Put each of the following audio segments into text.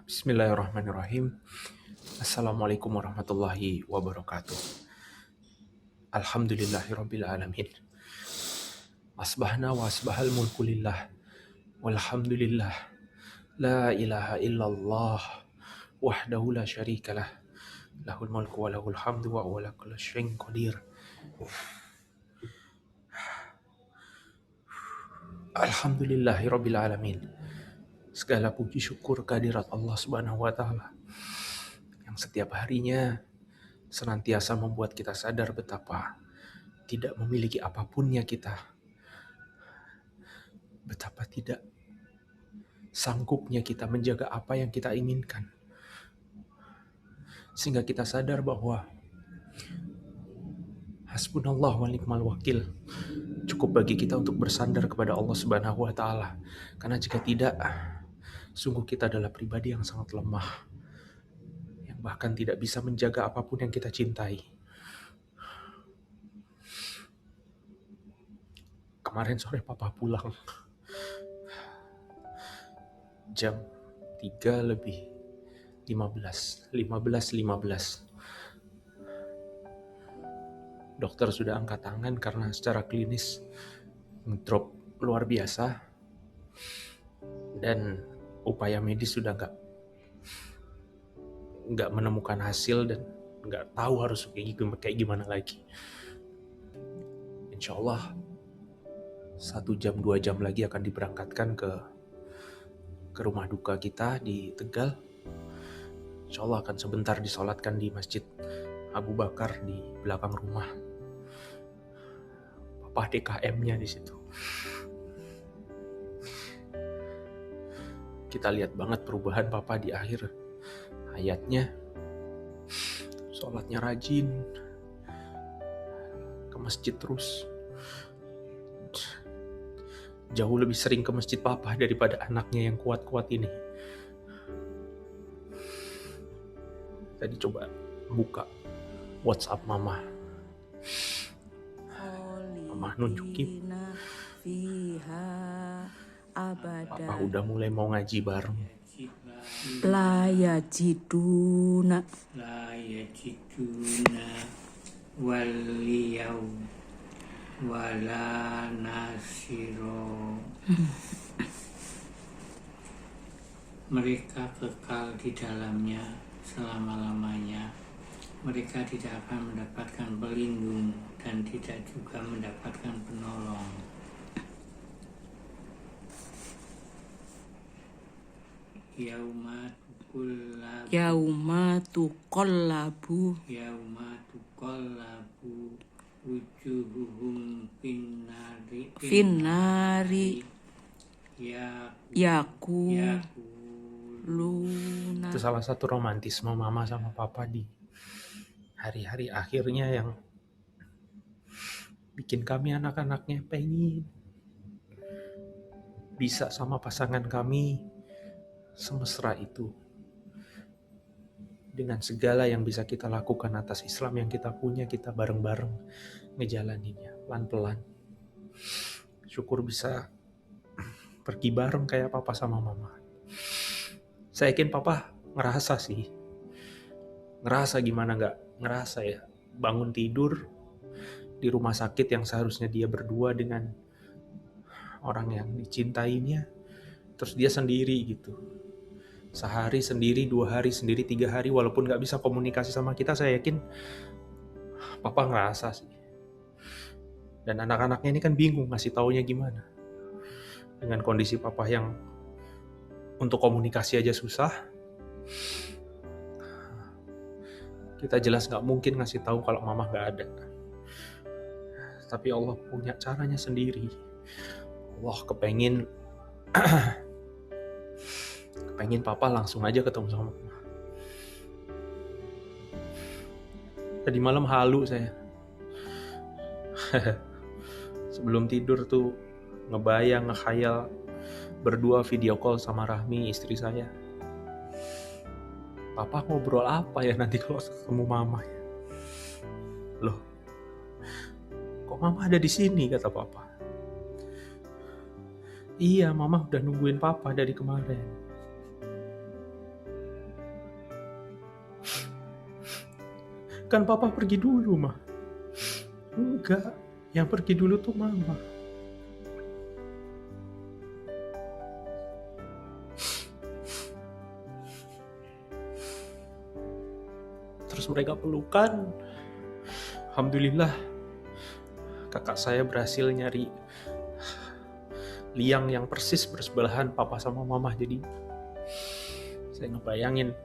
Bismillahirrahmanirrahim. Assalamualaikum warahmatullahi wabarakatuh. Alhamdulillahirabbil alamin. Asbahna wa asbahal mulku lillah. Walhamdulillah. La ilaha illallah. Wahdahu la syarikalah. Lahul mulku wa lahul hamdu wa huwa ala kulli syai'in qadir. Alhamdulillahirabbil alamin. Segala puji syukur kehadirat Allah Subhanahu wa taala yang setiap harinya senantiasa membuat kita sadar betapa tidak memiliki apapunnya kita, betapa tidak sanggupnya kita menjaga apa yang kita inginkan, sehingga kita sadar bahwa hasbunallah wa ni'mal wakil, cukup bagi kita untuk bersandar kepada Allah Subhanahu wa taala. Karena jika tidak, sungguh kita adalah pribadi yang sangat lemah, yang bahkan tidak bisa menjaga apapun yang kita cintai. Kemarin sore papa pulang jam 3 lebih 15. Dokter sudah angkat tangan karena secara klinis ngedrop luar biasa dan upaya medis sudah nggak menemukan hasil dan nggak tahu harus kayak gimana lagi. Insya Allah 1 jam 2 jam lagi akan diberangkatkan ke rumah duka kita di Tegal. Insya Allah akan sebentar disolatkan di Masjid Abu Bakar di belakang rumah. Papa DKM-nya di situ. Kita lihat banget perubahan Papa di akhir hayatnya. Sholatnya rajin, ke masjid terus. Jauh lebih sering ke masjid Papa daripada anaknya yang kuat-kuat ini. Tadi coba buka WhatsApp Mama. Mama nunjukin Papa udah mulai mau ngaji bareng. La yajiduna waliyau wala nasiro. Mereka kekal di dalamnya selama-lamanya. Mereka tidak akan mendapatkan pelindung dan tidak juga mendapatkan penolong. yauma tuqallabu wujuhuhum finnari yakuluna. Itu salah satu romantisme Mama sama Papa di hari-hari akhirnya yang bikin kami anak-anaknya pengen bisa sama pasangan kami semesra itu. Dengan segala yang bisa kita lakukan atas Islam yang kita punya, kita bareng-bareng ngejalaninnya pelan-pelan. Syukur bisa pergi bareng kayak Papa sama Mama. Saya yakin Papa ngerasa sih. Ngerasa gimana gak ngerasa ya. Bangun tidur di rumah sakit yang seharusnya dia berdua dengan orang yang dicintainya. Terus dia sendiri gitu. Sehari sendiri, 2 hari sendiri, 3 hari. Walaupun gak bisa komunikasi sama kita, saya yakin Papa ngerasa sih. Dan anak-anaknya ini kan bingung ngasih taunya gimana. Dengan kondisi Papa yang untuk komunikasi aja susah, kita jelas gak mungkin ngasih tahu kalau Mama gak ada. Tapi Allah punya caranya sendiri. Allah kepengen Papa langsung aja ketemu sama Mama. Tadi malam halu saya. Sebelum tidur tuh ngebayang, ngekhayal berdua video call sama Rahmi, istri saya. Papa ngobrol apa ya nanti kalau ketemu Mama ya? Loh, kok Mama ada di sini, kata Papa. Iya, Mama udah nungguin Papa dari kemarin. Kan papa pergi dulu, mah. Enggak, yang pergi dulu tuh mama. Terus mereka pelukan. Alhamdulillah, kakak saya berhasil nyari liang yang persis bersebelahan papa sama mama. Jadi saya ngebayangin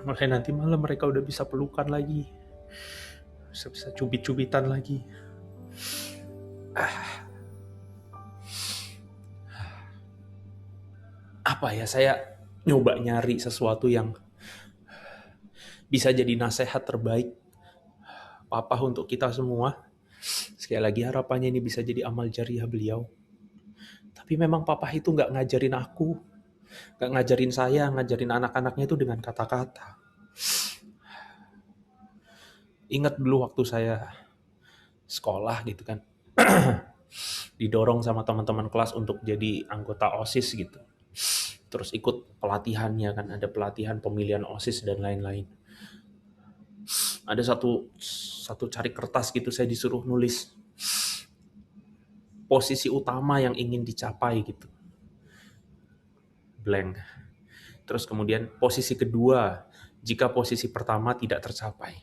mulai nanti malam mereka udah bisa pelukan lagi, bisa cubit-cubitan lagi. Apa ya, saya nyoba nyari sesuatu yang bisa jadi nasihat terbaik papa untuk kita semua. Sekali lagi harapannya ini bisa jadi amal jariah beliau. Tapi memang papa itu gak ngajarin aku, gak ngajarin saya, ngajarin anak-anaknya itu dengan kata-kata. Ingat dulu waktu saya sekolah gitu kan, didorong sama teman-teman kelas untuk jadi anggota OSIS gitu. Terus ikut pelatihannya kan, ada pelatihan pemilihan OSIS dan lain-lain. Ada satu cari kertas gitu, saya disuruh nulis posisi utama yang ingin dicapai gitu. Blank. Terus kemudian posisi kedua jika posisi pertama tidak tercapai.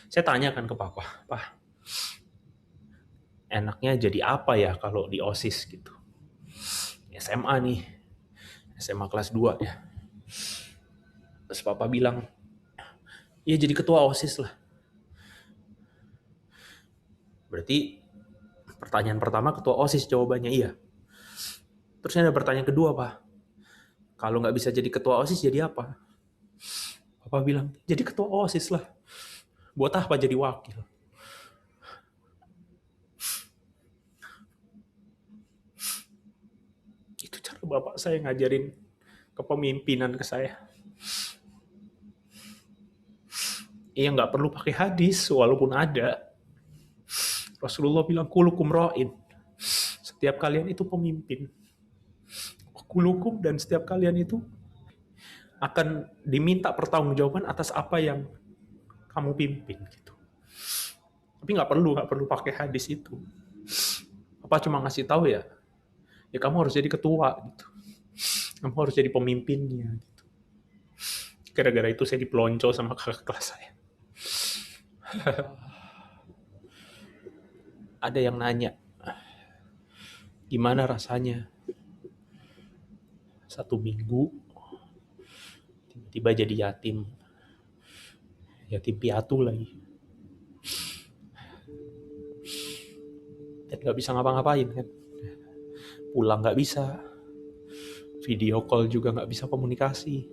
Saya tanyakan ke papa, "Pak, enaknya jadi apa ya kalau di OSIS gitu?" SMA nih, SMA kelas 2 ya. Terus papa bilang, "Ya jadi ketua OSIS lah." Berarti pertanyaan pertama ketua OSIS, jawabannya iya. Terus ada pertanyaan kedua, Pak. Kalau nggak bisa jadi ketua OSIS jadi apa? Papa bilang, jadi ketua OSIS lah. Buat apa jadi wakil? Itu cara bapak saya ngajarin kepemimpinan ke saya. Iya, nggak perlu pakai hadis, walaupun ada. Rasulullah bilang, kulukum ra'in. Setiap kalian itu pemimpin. Kulukum, dan setiap kalian itu akan diminta pertanggungjawaban atas apa yang kamu pimpin gitu. Tapi nggak perlu pakai hadis itu. Apa cuma ngasih tahu ya kamu harus jadi ketua gitu. Kamu harus jadi pemimpinnya gitu. Gara-gara itu saya dipelonco sama kakak kelas saya. Ada yang nanya, gimana rasanya 1 minggu tiba-tiba jadi yatim piatu lagi, dan nggak bisa ngapa-ngapain kan, pulang nggak bisa, video call juga nggak bisa komunikasi.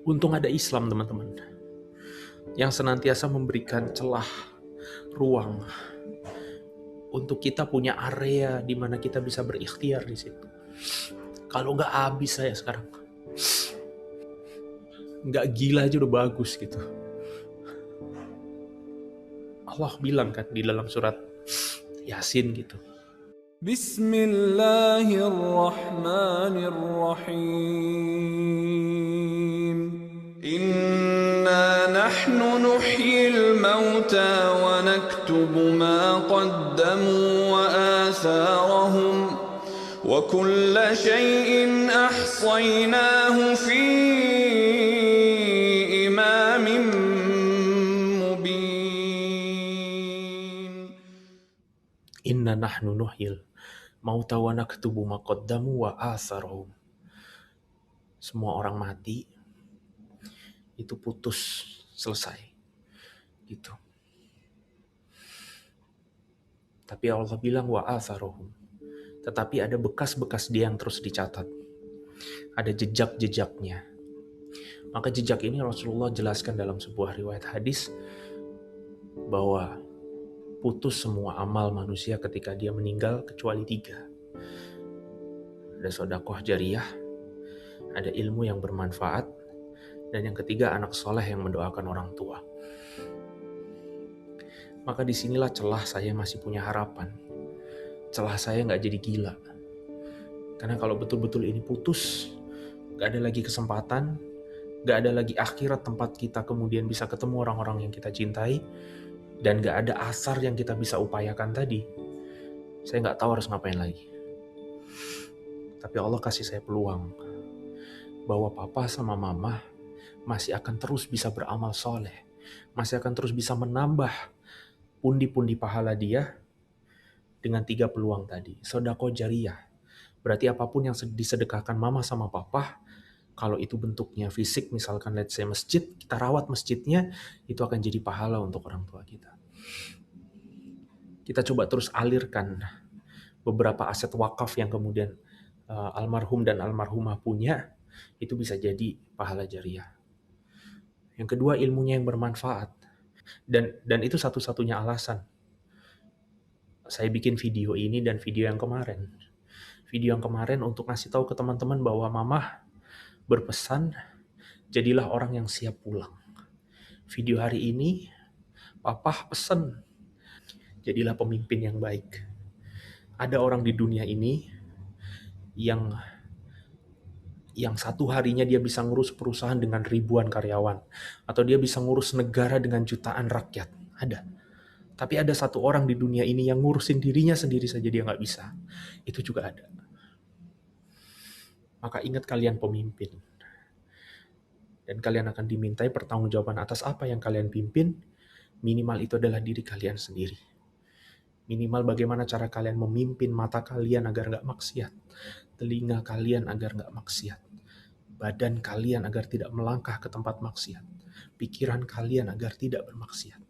Untung ada Islam, teman-teman, yang senantiasa memberikan celah, ruang untuk kita punya area di mana kita bisa berikhtiar di situ. Kalau nggak habis saya sekarang, nggak gila aja udah bagus gitu. Allah bilang kan di dalam surat Yasin gitu. Bismillahirrahmanirrahim. Inna nahnu nuhyil mauta wa naktubu ma qaddamu wa atharahum wa kulla shay'in ahsaynahu fi imamin mubin. Inna nahnu nuhyil mauta wa naktubu ma qaddamu wa atharahum. Semua orang mati itu putus, selesai gitu. Tapi Allah bilang wa atharahum, tetapi ada bekas-bekas dia yang terus dicatat, ada jejak-jejaknya. Maka jejak ini Rasulullah jelaskan dalam sebuah riwayat hadis bahwa putus semua amal manusia ketika dia meninggal kecuali 3. Ada sedekah jariyah, ada ilmu yang bermanfaat, dan yang ketiga anak soleh yang mendoakan orang tua. Maka disinilah celah saya masih punya harapan. Celah saya nggak jadi gila. Karena kalau betul-betul ini putus, gak ada lagi kesempatan, gak ada lagi akhirat tempat kita kemudian bisa ketemu orang-orang yang kita cintai, dan gak ada asar yang kita bisa upayakan tadi, saya gak tahu harus ngapain lagi. Tapi Allah kasih saya peluang bahwa papa sama mama masih akan terus bisa beramal soleh, masih akan terus bisa menambah pundi-pundi pahala dia dengan 3 peluang tadi. Sedekah jariyah, berarti apapun yang disedekahkan mama sama papa, kalau itu bentuknya fisik, misalkan let's say masjid, kita rawat masjidnya, itu akan jadi pahala untuk orang tua kita. Kita coba terus alirkan beberapa aset wakaf yang kemudian almarhum dan almarhumah punya, itu bisa jadi pahala jariyah. Yang kedua, ilmunya yang bermanfaat. Dan itu satu-satunya alasan saya bikin video ini dan video yang kemarin. Video yang kemarin untuk ngasih tahu ke teman-teman bahwa mama berpesan, jadilah orang yang siap pulang. Video hari ini, papa pesan, jadilah pemimpin yang baik. Ada orang di dunia ini yang satu harinya dia bisa ngurus perusahaan dengan ribuan karyawan, atau dia bisa ngurus negara dengan jutaan rakyat. Ada. Tapi ada satu orang di dunia ini yang ngurusin dirinya sendiri saja dia nggak bisa. Itu juga ada. Maka ingat kalian pemimpin. Dan kalian akan dimintai pertanggungjawaban atas apa yang kalian pimpin. Minimal itu adalah diri kalian sendiri. Minimal bagaimana cara kalian memimpin mata kalian agar nggak maksiat. Telinga kalian agar nggak maksiat. Badan kalian agar tidak melangkah ke tempat maksiat. Pikiran kalian agar tidak bermaksiat.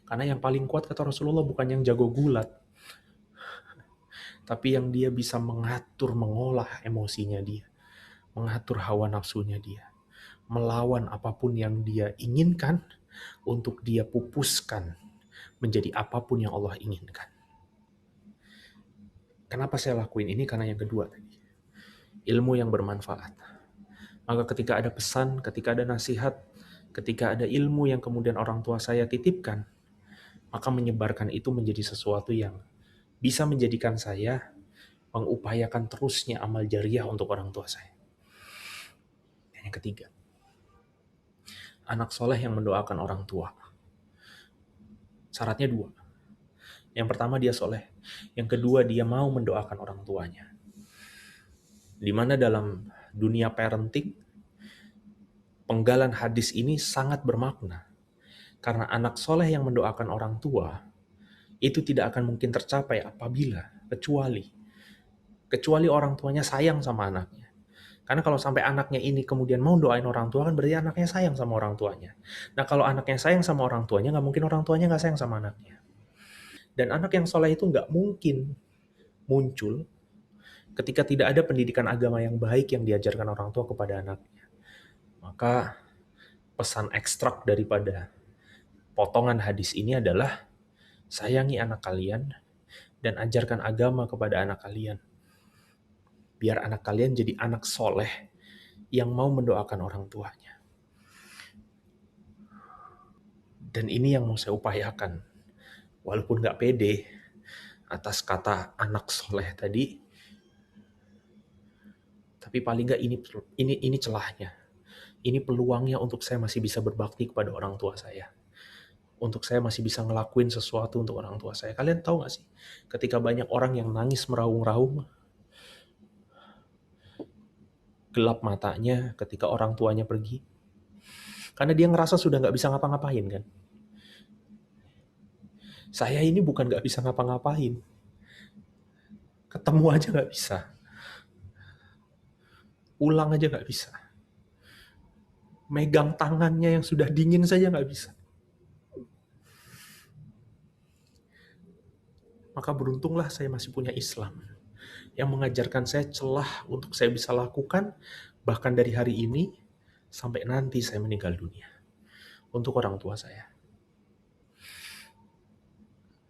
Karena yang paling kuat kata Rasulullah bukan yang jago gulat, tapi yang dia bisa mengatur, mengolah emosinya dia, mengatur hawa nafsunya dia, melawan apapun yang dia inginkan untuk dia pupuskan menjadi apapun yang Allah inginkan. Kenapa saya lakuin ini? Karena yang kedua tadi, ilmu yang bermanfaat. Maka ketika ada pesan, ketika ada nasihat, ketika ada ilmu yang kemudian orang tua saya titipkan, maka menyebarkan itu menjadi sesuatu yang bisa menjadikan saya mengupayakan terusnya amal jariyah untuk orang tua saya. Dan yang ketiga, anak soleh yang mendoakan orang tua. Syaratnya 2. Yang pertama dia soleh. Yang kedua dia mau mendoakan orang tuanya. Di mana dalam dunia parenting, penggalan hadis ini sangat bermakna. Karena anak soleh yang mendoakan orang tua, itu tidak akan mungkin tercapai apabila, kecuali orang tuanya sayang sama anaknya. Karena kalau sampai anaknya ini kemudian mau doain orang tua, kan berarti anaknya sayang sama orang tuanya. Nah kalau anaknya sayang sama orang tuanya, nggak mungkin orang tuanya nggak sayang sama anaknya. Dan anak yang soleh itu nggak mungkin muncul ketika tidak ada pendidikan agama yang baik yang diajarkan orang tua kepada anaknya. Maka pesan ekstrak daripada potongan hadis ini adalah sayangi anak kalian dan ajarkan agama kepada anak kalian. Biar anak kalian jadi anak soleh yang mau mendoakan orang tuanya. Dan ini yang mau saya upayakan. Walaupun gak pede atas kata anak soleh tadi, tapi paling gak ini celahnya. Ini peluangnya untuk saya masih bisa berbakti kepada orang tua saya. Untuk saya masih bisa ngelakuin sesuatu untuk orang tua saya. Kalian tahu gak sih? Ketika banyak orang yang nangis meraung-raung, gelap matanya ketika orang tuanya pergi. Karena dia ngerasa sudah gak bisa ngapa-ngapain kan. Saya ini bukan gak bisa ngapa-ngapain. Ketemu aja gak bisa. Ulang aja gak bisa. Megang tangannya yang sudah dingin saja gak bisa. Maka beruntunglah saya masih punya Islam yang mengajarkan saya celah untuk saya bisa lakukan bahkan dari hari ini sampai nanti saya meninggal dunia untuk orang tua saya.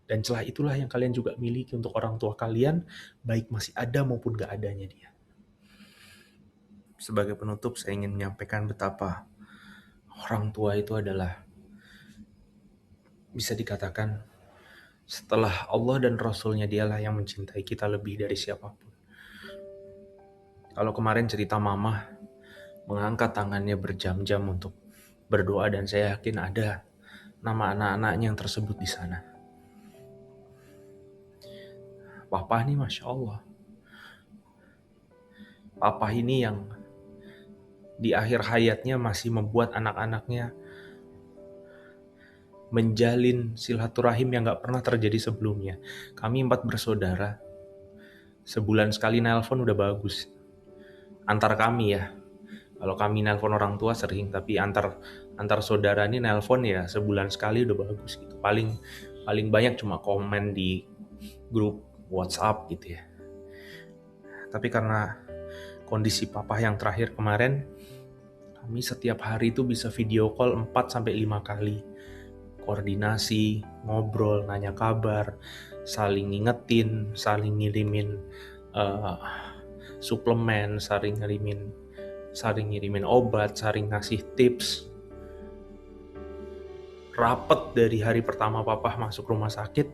Dan celah itulah yang kalian juga miliki untuk orang tua kalian, baik masih ada maupun gak adanya dia. Sebagai penutup saya ingin menyampaikan betapa orang tua itu adalah bisa dikatakan Setelah Allah dan Rasulnya, dialah yang mencintai kita lebih dari siapapun. Kalau kemarin cerita mama mengangkat tangannya berjam-jam untuk berdoa, dan saya yakin ada nama anak-anaknya yang tersebut di sana. Papa ini Masya Allah. Papa ini yang di akhir hayatnya masih membuat anak-anaknya menjalin silaturahim yang gak pernah terjadi sebelumnya. Kami 4 bersaudara, sebulan sekali nelpon udah bagus. Antar kami ya. Kalau kami nelpon orang tua sering, tapi antar saudara ini nelpon ya sebulan sekali udah bagus gitu. Paling banyak cuma komen di grup WhatsApp gitu ya. Tapi karena kondisi papa yang terakhir kemarin, kami setiap hari itu bisa video call 4-5 kali. Koordinasi, ngobrol, nanya kabar, saling ngingetin, saling ngirimin suplemen, saling ngirimin obat, saling ngasih tips. Rapet dari hari pertama papa masuk rumah sakit,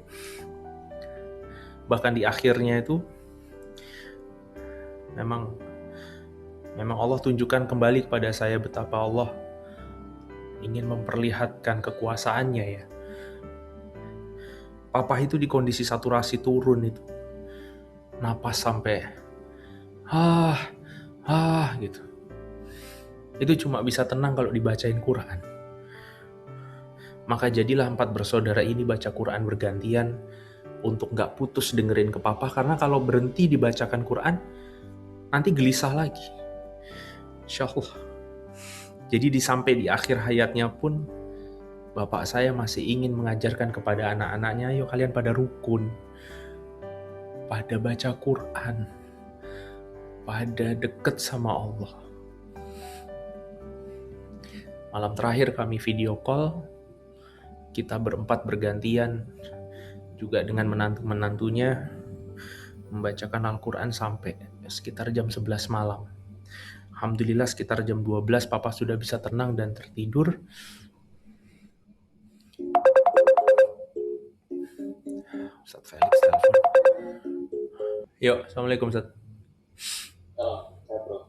bahkan di akhirnya itu memang Allah tunjukkan kembali kepada saya betapa Allah ingin memperlihatkan kekuasaannya ya. Papa itu di kondisi saturasi turun itu, napas sampai gitu. Itu cuma bisa tenang kalau dibacain Quran. Maka jadilah 4 bersaudara ini baca Quran bergantian untuk gak putus dengerin ke papa, karena kalau berhenti dibacakan Quran nanti gelisah lagi. Insya Allah. Jadi sampai di akhir hayatnya pun bapak saya masih ingin mengajarkan kepada anak-anaknya, ayo kalian pada rukun, pada baca Quran, pada deket sama Allah. Malam terakhir kami video call, kita berempat bergantian, juga dengan menantu-menantunya, membacakan Al-Quran sampai sekitar jam 11 malam. Alhamdulillah sekitar jam 12 papa sudah bisa tenang dan tertidur. Ustaz Felix telepon. Yuk, Assalamualaikum Ustaz. Sehat bro.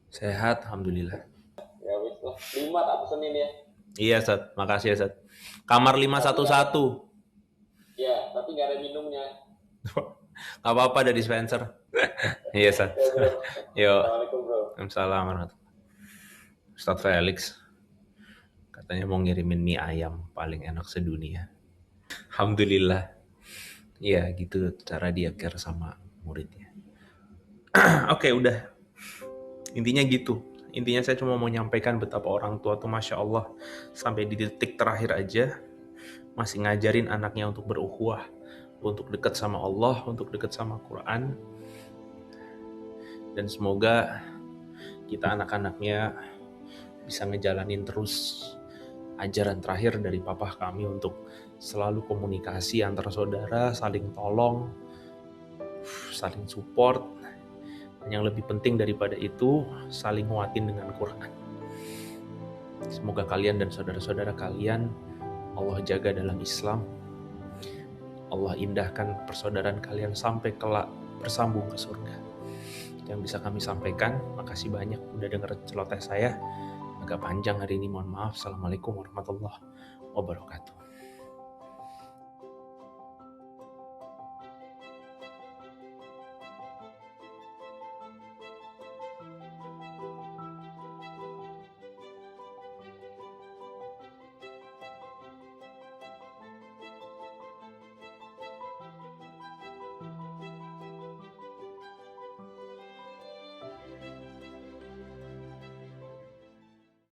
Sehat, Alhamdulillah. Ya wis lah. 5 tak pesenin ya. Iya Ustaz, makasih ya Ustaz. Kamar 511. Ya, tapi nggak ada minumnya. Gak apa-apa, ada dispenser. Iya Ustaz. Yuk. Assalamualaikum bro. Waalaikumsalam warahmatullahi. Ustaz Felix katanya mau ngirimin mie ayam paling enak sedunia. Alhamdulillah. Ya gitu cara dia care sama muridnya. Oke, udah. Intinya gitu. Intinya saya cuma mau menyampaikan betapa orang tua tuh Masya Allah sampai di detik terakhir aja masih ngajarin anaknya untuk berukhuwah, untuk dekat sama Allah, untuk dekat sama Quran. Dan semoga kita anak-anaknya bisa ngejalanin terus ajaran terakhir dari papa kami untuk selalu komunikasi antar saudara, saling tolong, saling support. Dan yang lebih penting daripada itu, saling nguatin dengan Quran. Semoga kalian dan saudara-saudara kalian Allah jaga dalam Islam. Allah indahkan persaudaraan kalian sampai kelak bersambung ke surga. Yang bisa kami sampaikan. Makasih banyak udah denger celoteh saya. Agak panjang hari ini, mohon maaf. Assalamualaikum warahmatullahi wabarakatuh.